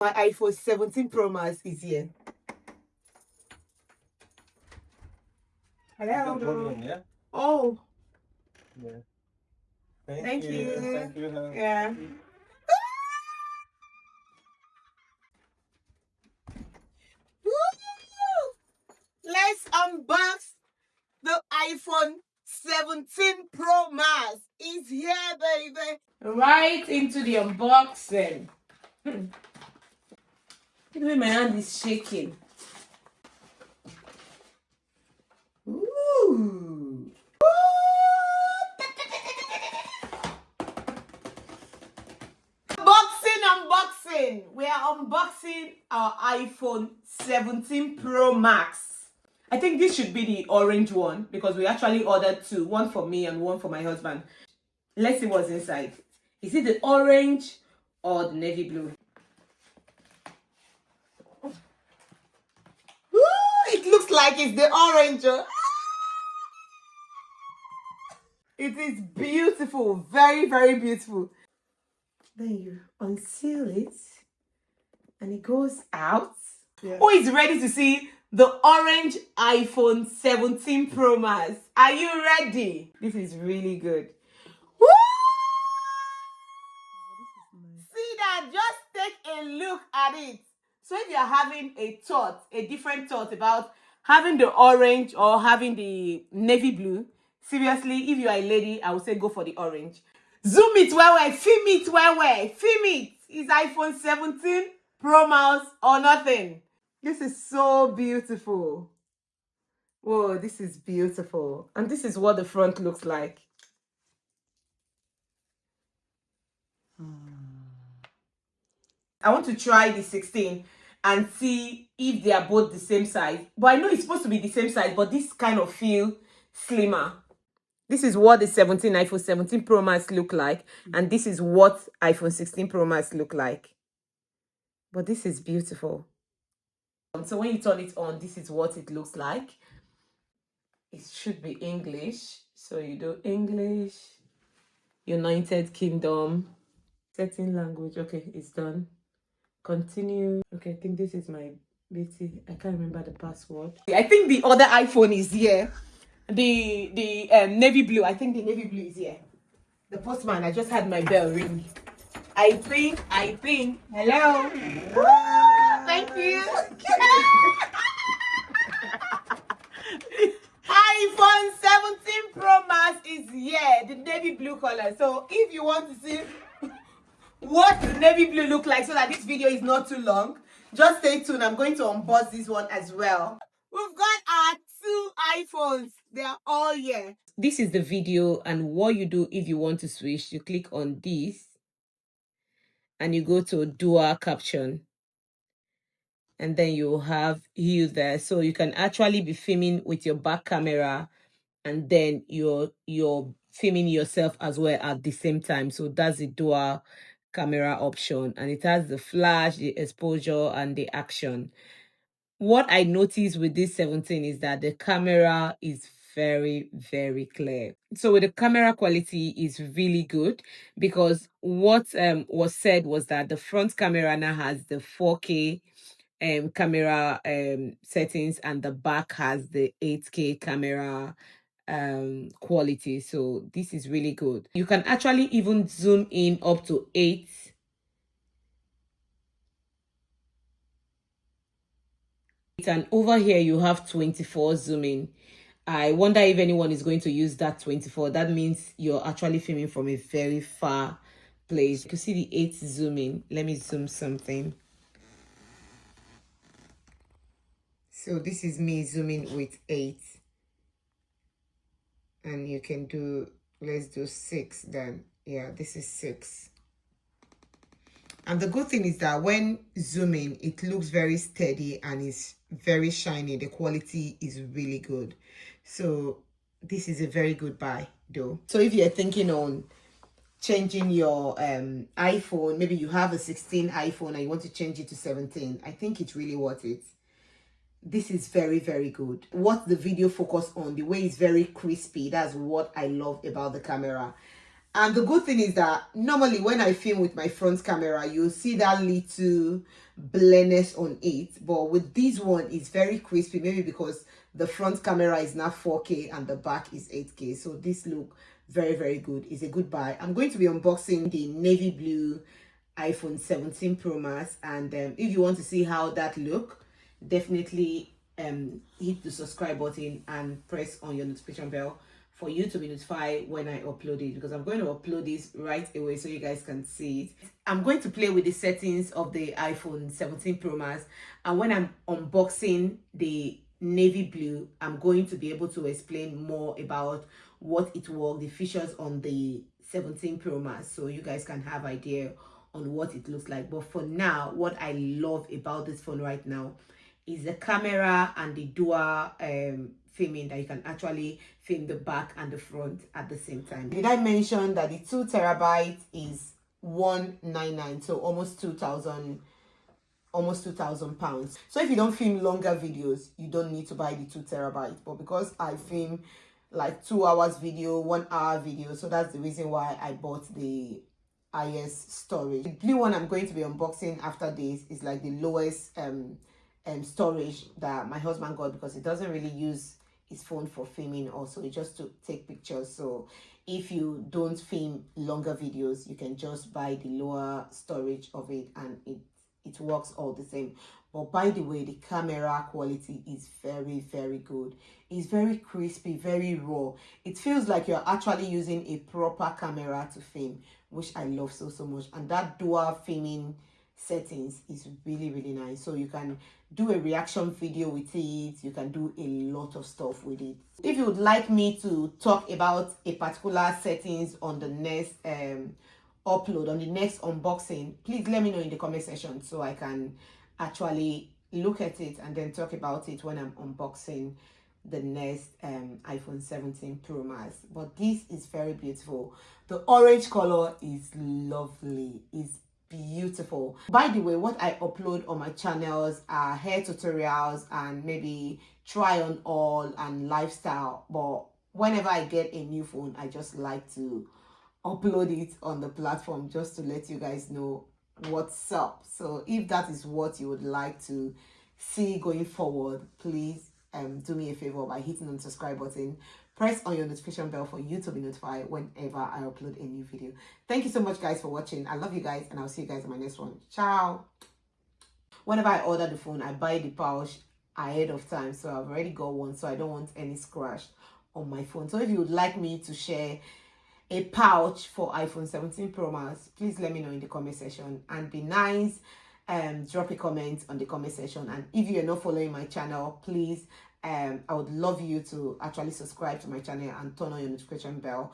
My iPhone 17 Pro Max is here. Hello. Volume, yeah? Oh. Yeah. Thank you. Thank you. Yeah. Let's unbox the iPhone 17 Pro Max. It's here, baby. Right into the unboxing. Look at the way my hand is shaking. Ooh. Unboxing. We are unboxing our iPhone 17 Pro Max. I think this should be the orange one because we actually ordered two, one for me and one for my husband. Let's see what's inside. Is it the orange or the navy blue? Ooh, it looks like it's the orange. It is beautiful, very, very beautiful. Then you unseal it and it goes out. Yeah. Who is ready to see the orange iPhone 17 Pro Max? Are you ready? This is really good. Woo! See that? Just take a look at it. So if you're having a different thought about having the orange or having the navy blue, seriously, if you are a lady, I would say go for the orange. Zoom it well, film it well, film it. It's iPhone 17 Pro Max or nothing. This is so beautiful. Whoa, this is beautiful. And this is what the front looks like. I want to try the 16 and see if they are both the same size. But I know it's supposed to be the same size, but this kind of feel slimmer. This is what the iPhone 17 Pro Max look like. And this is what iPhone 16 Pro Max look like. But this is beautiful. So when you turn it on, this is what it looks like. It should be English. So you do English, United Kingdom, setting language. Okay, it's done. Continue. Okay, I think this is my BT. I can't remember the password. I think the other iPhone is here. The navy blue. I think the navy blue is here. The postman. I just had my bell ring. I think. Hello. Thank you. iPhone 17 Pro Max is here. The navy blue color. So if you want to see what the navy blue look like so that this video is not too long, just stay tuned. I'm going to unbox this one as well. We've got our two iPhones. They are all here. This is the video, and what you do if you want to switch, you click on this and you go to dual caption, and then you have you there, so you can actually be filming with your back camera and then you're filming yourself as well at the same time. So that's the dual camera option, and it has the flash, the exposure, and the action. What I noticed with this 17 is that the camera is very, very clear. So with the camera quality is really good, because what was said was that the front camera now has the 4K camera settings, and the back has the 8K camera quality. So this is really good. You can actually even zoom in up to 8. And over here you have 24 zooming. I wonder if anyone is going to use that 24. That means you're actually filming from a very far place. You can see the 8 zooming. Let me zoom something. So this is me zooming with 8. And you can do, let's do 6 then. Yeah, this is 6. And the good thing is that when zooming, it looks very steady and is very shiny. The quality is really good. So this is a very good buy though. So if you're thinking on changing your iPhone, maybe you have a 16 iPhone and you want to change it to 17, I think it's really worth it. This is very, very good. What the video focused on, the way it's very crispy, that's what I love about the camera. And the good thing is that normally when I film with my front camera, you'll see that little blurriness on it. But with this one, it's very crispy, maybe because the front camera is now 4K and the back is 8K. So this look very, very good. It's a good buy. I'm going to be unboxing the navy blue iPhone 17 Pro Max. And if you want to see how that look, definitely hit the subscribe button and press on your notification bell for you to be notified when I upload it, because I'm going to upload this right away so you guys can see it. I'm going to play with the settings of the iPhone 17 Pro Max, and when I'm unboxing the navy blue, I'm going to be able to explain more about what it was, the features on the 17 Pro Max, so you guys can have idea on what it looks like. But for now, what I love about this phone right now is the camera and the dual filming, that you can actually film the back and the front at the same time. Did I mention that the 2TB is 199, so almost 2,000 pounds. So if you don't film longer videos, you don't need to buy the 2TB. But because I film like 2 hours video, 1 hour video, so that's the reason why I bought the highest storage. The blue one I'm going to be unboxing after this is like the lowest storage that my husband got, because he doesn't really use his phone for filming, also it's just to take pictures. So if you don't film longer videos, you can just buy the lower storage of it and it works all the same. But by the way, the camera quality is very, very good. It's very crispy, very raw. It feels like you're actually using a proper camera to film, which I love so much. And that dual filming settings is really, really nice. So you can do a reaction video with it, you can do a lot of stuff with it. If you would like me to talk about a particular settings on the next upload, on the next unboxing, please let me know in the comment section so I can actually look at it and then talk about it when I'm unboxing the next iPhone 17 Pro Max. But this is very beautiful. The orange color is lovely. It's beautiful. By the way, what I upload on my channels are hair tutorials and maybe try on all and lifestyle. But whenever I get a new phone, I just like to upload it on the platform just to let you guys know what's up. So if that is what you would like to see going forward, please do me a favor by hitting on the subscribe button. Press on your notification bell for you to be notified whenever I upload a new video. Thank you so much, guys, for watching. I love you guys, and I'll see you guys in my next one. Ciao. Whenever I order the phone, I buy the pouch ahead of time, so I've already got one, so I don't want any scratch on my phone. So if you would like me to share a pouch for iPhone 17 Pro Max, please let me know in the comment section, and be nice. Drop a comment on the comment section. And if you're not following my channel, please I would love you to actually subscribe to my channel and turn on your notification bell.